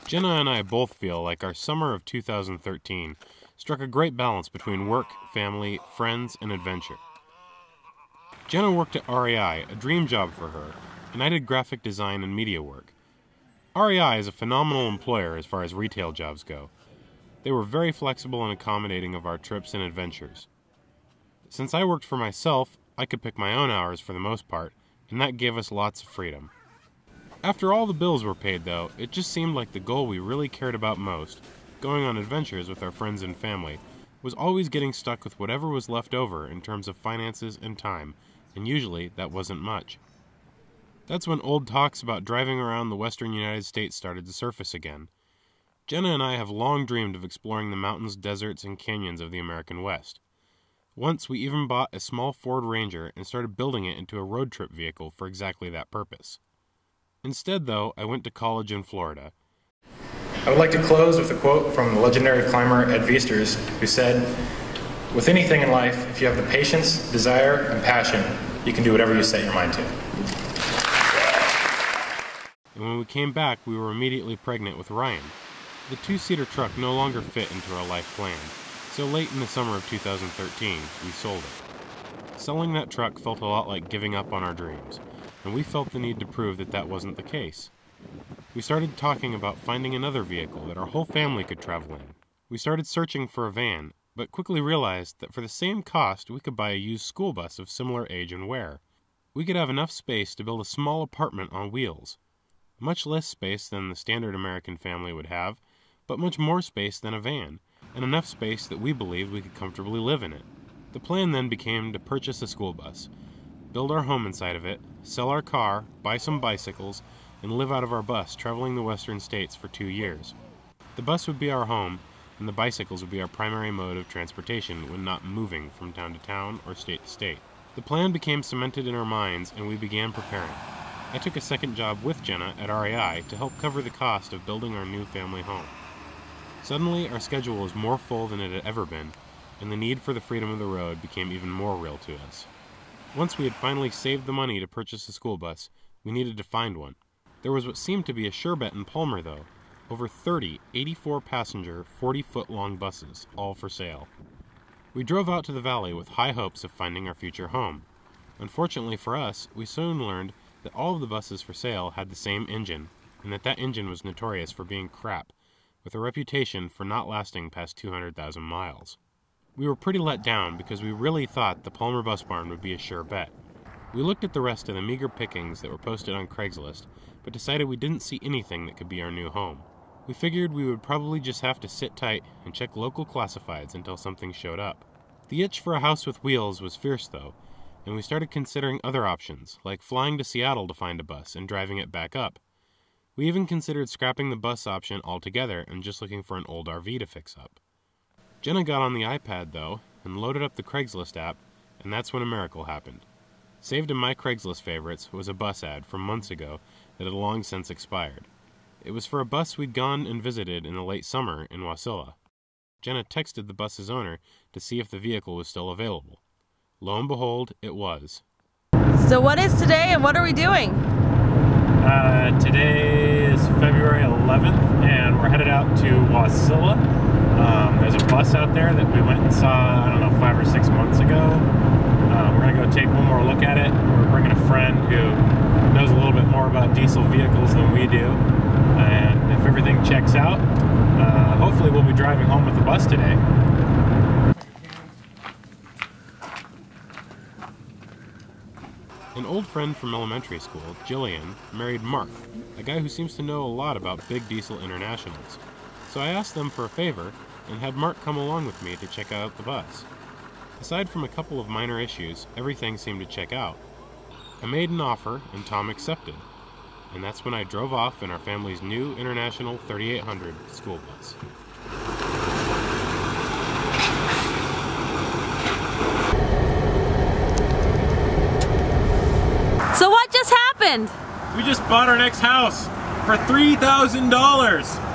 Jenna and I both feel like our summer of 2013 struck a great balance between work, family, friends, and adventure. Jenna worked at REI, a dream job for her, and I did graphic design and media work. REI is a phenomenal employer as far as retail jobs go. They were very flexible and accommodating of our trips and adventures. Since I worked for myself, I could pick my own hours for the most part, and that gave us lots of freedom. After all the bills were paid, though, it just seemed like the goal we really cared about most, going on adventures with our friends and family, was always getting stuck with whatever was left over in terms of finances and time, and usually that wasn't much. That's when old talks about driving around the western United States started to surface again. Jenna and I have long dreamed of exploring the mountains, deserts, and canyons of the American West. Once we even bought a small Ford Ranger and started building it into a road trip vehicle for exactly that purpose. Instead, though, I went to college in Florida. I would like to close with a quote from the legendary climber Ed Viesturs, who said, "With anything in life, if you have the patience, desire, and passion, you can do whatever you set your mind to." And when we came back, we were immediately pregnant with Ryan. The two-seater truck no longer fit into our life plan, so late in the summer of 2013, we sold it. Selling that truck felt a lot like giving up on our dreams, and we felt the need to prove that that wasn't the case. We started talking about finding another vehicle that our whole family could travel in. We started searching for a van, but quickly realized that for the same cost, we could buy a used school bus of similar age and wear. We could have enough space to build a small apartment on wheels. Much less space than the standard American family would have, but much more space than a van, and enough space that we believed we could comfortably live in it. The plan then became to purchase a school bus, build our home inside of it, sell our car, buy some bicycles, and live out of our bus, traveling the western states for 2 years. The bus would be our home, and the bicycles would be our primary mode of transportation when not moving from town to town or state to state. The plan became cemented in our minds, and we began preparing. I took a second job with Jenna at REI to help cover the cost of building our new family home. Suddenly, our schedule was more full than it had ever been, and the need for the freedom of the road became even more real to us. Once we had finally saved the money to purchase a school bus, we needed to find one. There was what seemed to be a sure bet in Palmer, though. Over 30 84-passenger, 40-foot-long buses, all for sale. We drove out to the valley with high hopes of finding our future home. Unfortunately for us, we soon learned that all of the buses for sale had the same engine, and that engine was notorious for being crap, with a reputation for not lasting past 200,000 miles. We were pretty let down because we really thought the Palmer Bus Barn would be a sure bet. We looked at the rest of the meager pickings that were posted on Craigslist, but decided we didn't see anything that could be our new home. We figured we would probably just have to sit tight and check local classifieds until something showed up. The itch for a house with wheels was fierce, though, and we started considering other options, like flying to Seattle to find a bus and driving it back up. We even considered scrapping the bus option altogether and just looking for an old RV to fix up. Jenna got on the iPad, though, and loaded up the Craigslist app, and that's when a miracle happened. Saved in my Craigslist favorites was a bus ad from months ago that had long since expired. It was for a bus we'd gone and visited in the late summer in Wasilla. Jenna texted the bus's owner to see if the vehicle was still available. Lo and behold, it was. So what is today and what are we doing? Today is February 11th, and we're headed out to Wasilla. There's a bus out there that we went and saw, 5 or 6 months ago. We're going to go take one more look at it. We're bringing a friend who knows a little bit more about diesel vehicles than we do. And if everything checks out, hopefully we'll be driving home with the bus today. An old friend from elementary school, Jillian, married Mark, a guy who seems to know a lot about big diesel internationals. So I asked them for a favor and had Mark come along with me to check out the bus. Aside from a couple of minor issues, everything seemed to check out. I made an offer and Tom accepted, and that's when I drove off in our family's new International 3800 school bus. So what just happened? We just bought our next house for $3,000.